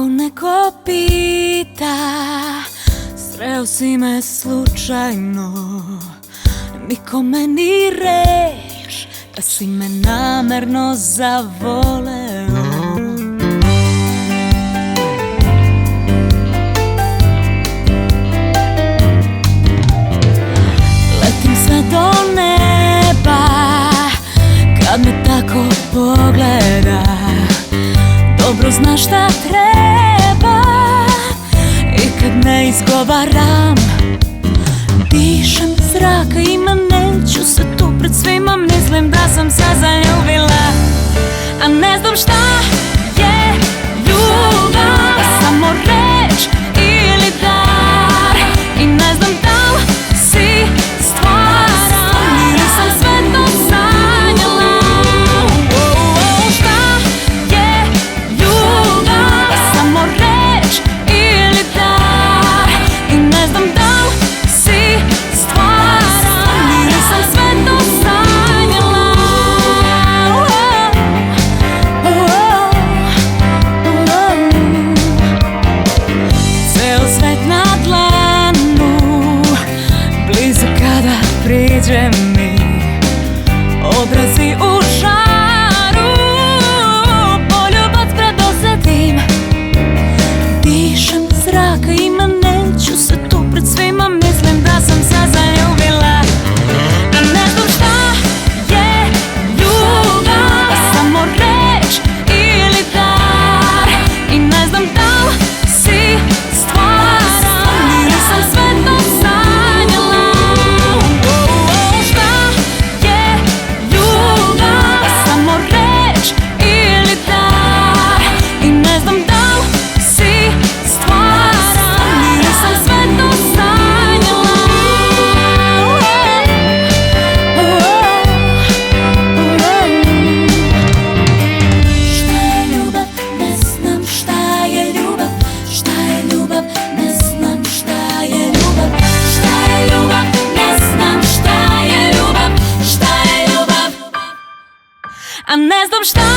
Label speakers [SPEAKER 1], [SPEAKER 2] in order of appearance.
[SPEAKER 1] Ako neko pita, sreo si me slučajno, nikome ni reč da si me namerno zavoleo. Letim sve do neba, kad me tako pogleda. Dobro znaš šta treba i kad ne izgovaram. Dišem zraka, neću se tu pred svima, mislim da sam se zaljubila. A ne znam šta je ljubav, samo reč ili dar. I ne znam da li si stvaran ili sam sve to sanjala. Šta je ljubav, samo reč ili dar. I ne znam da li si stvaran ili sam sve to sanjala. Ceo svet na dlanu, blizu kada priđe mi, obrazi u žaru, poljubac predosetim. Dišem zraka, neću se tu pred svima, mislim da sam se zaljubila. A ne znam šta je ljubav, samo reč ili dar. I ne znam da li si stvaran ili sam sve to sanjala. Šta je ljubav, samo reč ili dar. I ne znam da li si stvaran ili sam sve to sanjala. Šta je ljubav, ne znam šta je ljubav. Šta je ljubav, ne znam šta je ljubav. Šta je ljubav, ne znam šta je ljubav. Šta je ljubav, a ne znam šta